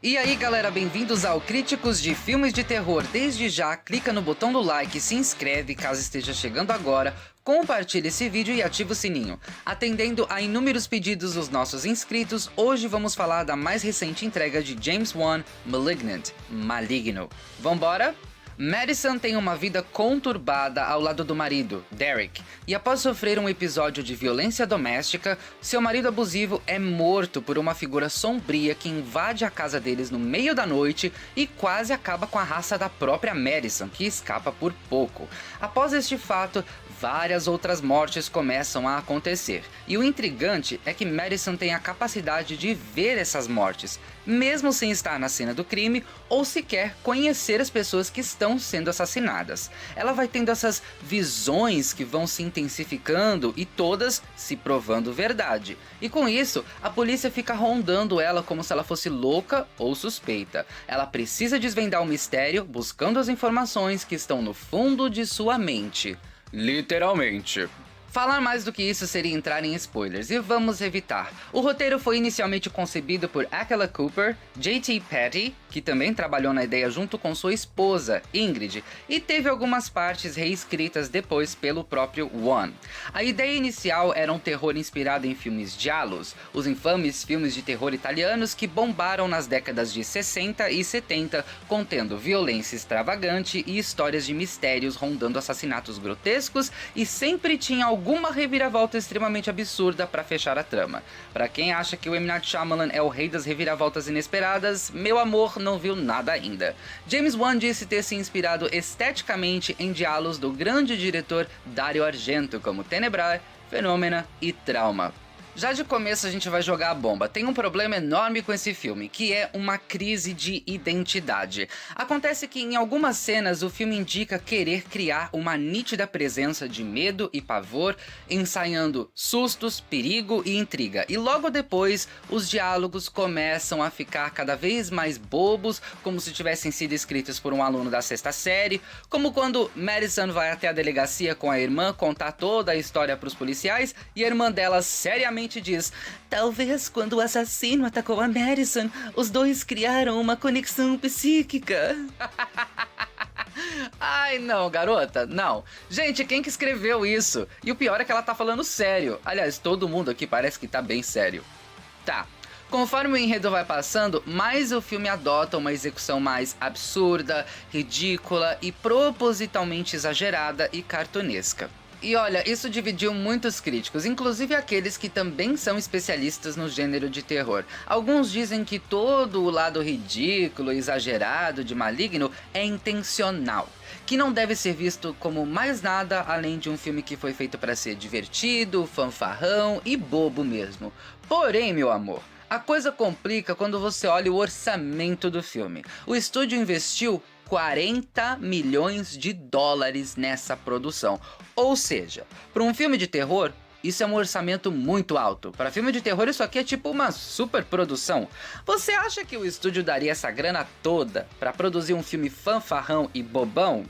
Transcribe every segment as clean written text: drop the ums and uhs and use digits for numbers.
E aí galera, bem-vindos ao Críticos de Filmes de Terror. Desde já, clica no botão do like, se inscreve caso esteja chegando agora, compartilhe esse vídeo e ativa o sininho. Atendendo a inúmeros pedidos dos nossos inscritos, hoje vamos falar da mais recente entrega de James Wan, Malignant, Maligno. Vambora? Madison tem uma vida conturbada ao lado do marido, Derek, e após sofrer um episódio de violência doméstica, seu marido abusivo é morto por uma figura sombria que invade a casa deles no meio da noite e quase acaba com a raça da própria Madison, que escapa por pouco. Após este fato, várias outras mortes começam a acontecer, e o intrigante é que Madison tem a capacidade de ver essas mortes, mesmo sem estar na cena do crime ou sequer conhecer as pessoas que estão sendo assassinadas. Ela vai tendo essas visões que vão se intensificando e todas se provando verdade. E com isso, a polícia fica rondando ela como se ela fosse louca ou suspeita. Ela precisa desvendar o mistério buscando as informações que estão no fundo de sua mente. Literalmente. Falar mais do que isso seria entrar em spoilers, e vamos evitar. O roteiro foi inicialmente concebido por Akela Cooper, J.T. Petty, que também trabalhou na ideia junto com sua esposa, Ingrid, e teve algumas partes reescritas depois pelo próprio Wan. A ideia inicial era um terror inspirado em filmes giallos, os infames filmes de terror italianos que bombaram nas décadas de 60 e 70, contendo violência extravagante e histórias de mistérios rondando assassinatos grotescos, e sempre tinha alguma reviravolta extremamente absurda para fechar a trama. Para quem acha que o M. Night Shyamalan é o rei das reviravoltas inesperadas, meu amor, não viu nada ainda. James Wan disse ter se inspirado esteticamente em diálogos do grande diretor Dario Argento, como Tenebrae, Phenomena e Trauma. Já de começo a gente vai jogar a bomba. Tem um problema enorme com esse filme, que é uma crise de identidade. Acontece que em algumas cenas o filme indica querer criar uma nítida presença de medo e pavor, ensaiando sustos, perigo e intriga. E logo depois, os diálogos começam a ficar cada vez mais bobos, como se tivessem sido escritos por um aluno da sexta série, como quando Madison vai até a delegacia com a irmã contar toda a história para os policiais, e a irmã dela seriamente diz: talvez quando o assassino atacou a Madison, os dois criaram uma conexão psíquica. Ai não, garota, não. Gente, quem que escreveu isso? E o pior é que ela tá falando sério. Aliás, todo mundo aqui parece que tá bem sério. Tá. Conforme o enredo vai passando, mais o filme adota uma execução mais absurda, ridícula e propositalmente exagerada e cartunesca. E olha, isso dividiu muitos críticos, inclusive aqueles que também são especialistas no gênero de terror. Alguns dizem que todo o lado ridículo e exagerado de Maligno é intencional, que não deve ser visto como mais nada além de um filme que foi feito para ser divertido, fanfarrão e bobo mesmo. Porém, meu amor, a coisa complica quando você olha o orçamento do filme. O estúdio investiu 40 milhões de dólares nessa produção. Ou seja, para um filme de terror, isso é um orçamento muito alto. Para filme de terror, isso aqui é tipo uma super produção. Você acha que o estúdio daria essa grana toda para produzir um filme fanfarrão e bobão?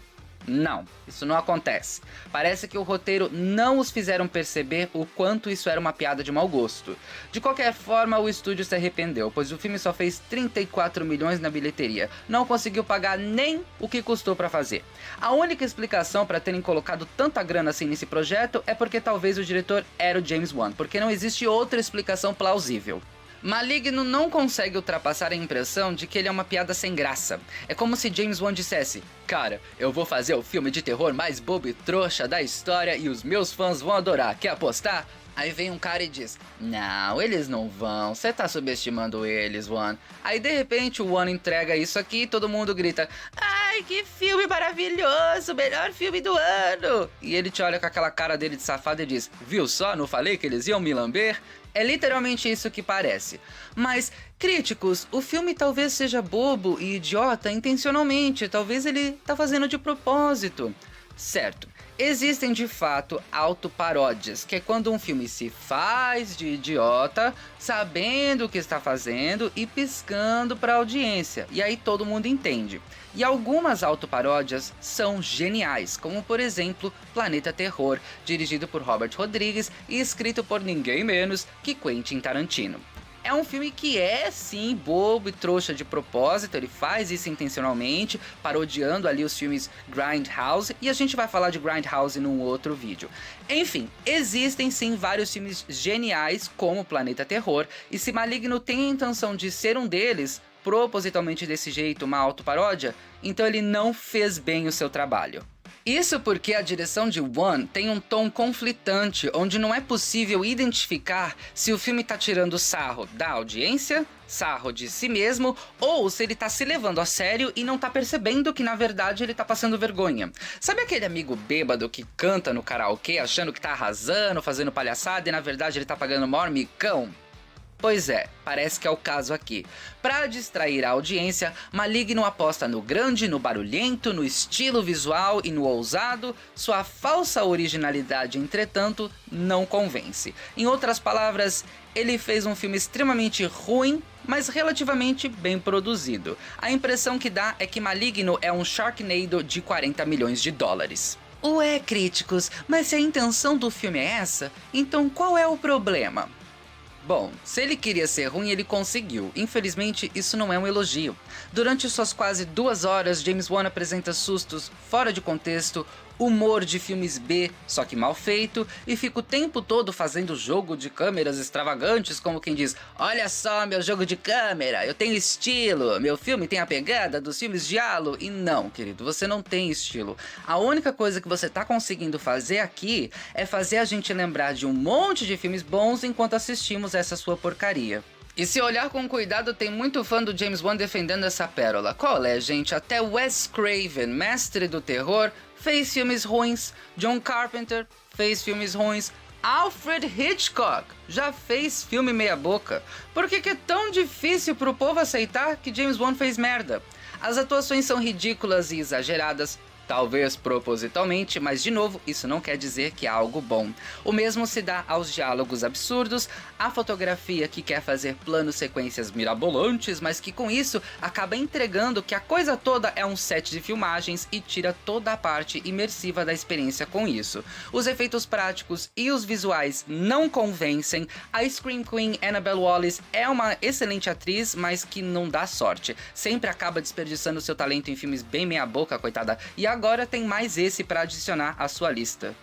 Não, isso não acontece. Parece que o roteiro não os fizeram perceber o quanto isso era uma piada de mau gosto. De qualquer forma, o estúdio se arrependeu, pois o filme só fez 34 milhões na bilheteria. Não conseguiu pagar nem o que custou para fazer. A única explicação para terem colocado tanta grana assim nesse projeto é porque talvez o diretor era o James Wan, porque não existe outra explicação plausível. Maligno não consegue ultrapassar a impressão de que ele é uma piada sem graça. É como se James Wan dissesse: cara, eu vou fazer o filme de terror mais bobo e trouxa da história e os meus fãs vão adorar, quer apostar? Aí vem um cara e diz: não, eles não vão, você tá subestimando eles, Wan. Aí de repente o Wan entrega isso aqui e todo mundo grita: ai, que filme maravilhoso, melhor filme do ano. E ele te olha com aquela cara dele de safado e diz: viu só, não falei que eles iam me lamber? É literalmente isso que parece. Mas, críticos, o filme talvez seja bobo e idiota intencionalmente, talvez ele tá fazendo de propósito. Certo, existem de fato autoparódias, que é quando um filme se faz de idiota, sabendo o que está fazendo e piscando para a audiência, e aí todo mundo entende. E algumas autoparódias são geniais, como por exemplo Planeta Terror, dirigido por Robert Rodrigues e escrito por ninguém menos que Quentin Tarantino. É um filme que é, sim, bobo e trouxa de propósito, ele faz isso intencionalmente, parodiando ali os filmes Grindhouse, e a gente vai falar de Grindhouse num outro vídeo. Enfim, existem sim vários filmes geniais como Planeta Terror, e se Maligno tem a intenção de ser um deles, propositalmente desse jeito, uma autoparódia, então ele não fez bem o seu trabalho. Isso porque a direção de Wan tem um tom conflitante, onde não é possível identificar se o filme tá tirando sarro da audiência, sarro de si mesmo, ou se ele tá se levando a sério e não tá percebendo que na verdade ele tá passando vergonha. Sabe aquele amigo bêbado que canta no karaokê achando que tá arrasando, fazendo palhaçada e na verdade ele tá pagando o maior micão? Pois é, parece que é o caso aqui. Para distrair a audiência, Maligno aposta no grande, no barulhento, no estilo visual e no ousado. Sua falsa originalidade, entretanto, não convence. Em outras palavras, ele fez um filme extremamente ruim, mas relativamente bem produzido. A impressão que dá é que Maligno é um Sharknado de 40 milhões de dólares. Ué, críticos, mas se a intenção do filme é essa, então qual é o problema? Bom, se ele queria ser ruim, ele conseguiu. Infelizmente, isso não é um elogio. Durante suas quase 2 horas, James Wan apresenta sustos fora de contexto, humor de filmes B, só que mal feito, e fica o tempo todo fazendo jogo de câmeras extravagantes, como quem diz: olha só meu jogo de câmera, eu tenho estilo, meu filme tem a pegada dos filmes de Halo. E não, querido, você não tem estilo. A única coisa que você tá conseguindo fazer aqui é fazer a gente lembrar de um monte de filmes bons enquanto assistimos essa sua porcaria. E se olhar com cuidado, tem muito fã do James Wan defendendo essa pérola. Qual é, gente? Até Wes Craven, mestre do terror, fez filmes ruins. John Carpenter fez filmes ruins. Alfred Hitchcock já fez filme meia boca. Por que é tão difícil pro povo aceitar que James Wan fez merda? As atuações são ridículas e exageradas. Talvez propositalmente, mas de novo, isso não quer dizer que é algo bom. O mesmo se dá aos diálogos absurdos, a fotografia que quer fazer planos sequências mirabolantes, mas que com isso acaba entregando que a coisa toda é um set de filmagens e tira toda a parte imersiva da experiência com isso. Os efeitos práticos e os visuais não convencem. A Scream Queen Annabelle Wallis é uma excelente atriz, mas que não dá sorte. Sempre acaba desperdiçando seu talento em filmes bem meia boca, coitada. E agora tem mais esse para adicionar à sua lista.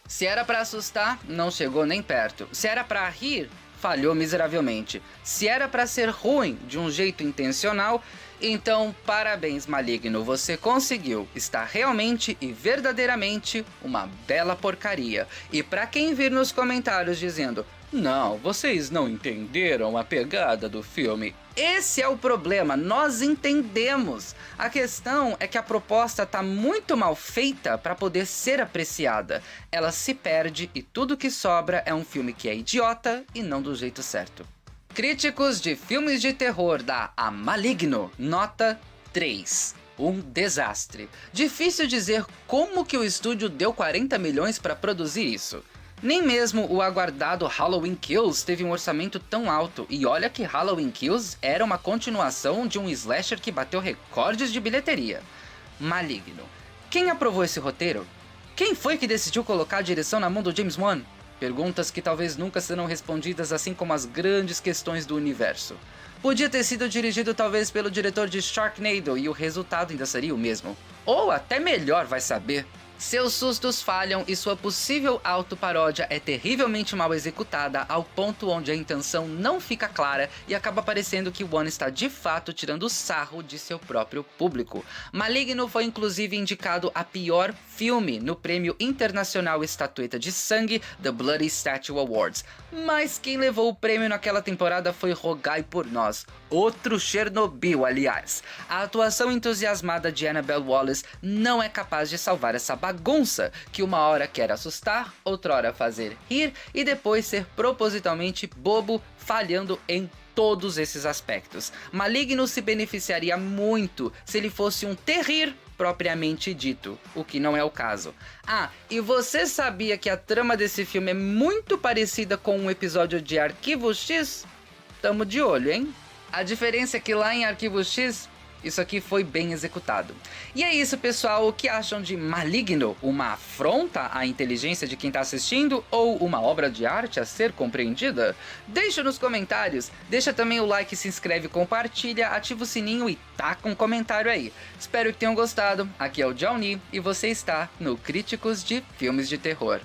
Se era para assustar, não chegou nem perto. Se era para rir, falhou miseravelmente. Se era para ser ruim de um jeito intencional, então parabéns, Maligno, você conseguiu. Está realmente e verdadeiramente uma bela porcaria. E para quem vir nos comentários dizendo: não, vocês não entenderam a pegada do filme. Esse é o problema, nós entendemos. A questão é que a proposta tá muito mal feita para poder ser apreciada. Ela se perde e tudo que sobra é um filme que é idiota e não do jeito certo. Críticos de filmes de terror dá a Maligno nota 3. Um desastre. Difícil dizer como que o estúdio deu 40 milhões para produzir isso. Nem mesmo o aguardado Halloween Kills teve um orçamento tão alto, e olha que Halloween Kills era uma continuação de um slasher que bateu recordes de bilheteria. Maligno. Quem aprovou esse roteiro? Quem foi que decidiu colocar a direção na mão do James Wan? Perguntas que talvez nunca serão respondidas, assim como as grandes questões do universo. Podia ter sido dirigido talvez pelo diretor de Sharknado e o resultado ainda seria o mesmo. Ou até melhor, vai saber. Seus sustos falham e sua possível autoparódia é terrivelmente mal executada ao ponto onde a intenção não fica clara e acaba parecendo que Wan está de fato tirando sarro de seu próprio público. Maligno foi inclusive indicado a pior filme no Prêmio Internacional Estatueta de Sangue, The Bloody Statue Awards. Mas quem levou o prêmio naquela temporada foi Rogai por Nós, outro Chernobyl, aliás. A atuação entusiasmada de Annabelle Wallis não é capaz de salvar essa bagunça que uma hora quer assustar, outrora fazer rir e depois ser propositalmente bobo, falhando em todos esses aspectos. Maligno se beneficiaria muito se ele fosse um terrir propriamente dito, o que não é o caso. Ah, e você sabia que a trama desse filme é muito parecida com um episódio de Arquivo X? Tamo de olho, hein? A diferença é que lá em Arquivo X isso aqui foi bem executado. E é isso, pessoal. O que acham de Maligno? Uma afronta à inteligência de quem tá assistindo ou uma obra de arte a ser compreendida? Deixa nos comentários. Deixa também o like, se inscreve, compartilha, ativa o sininho e taca um comentário aí. Espero que tenham gostado. Aqui é o Johnny e você está no Críticos de Filmes de Terror.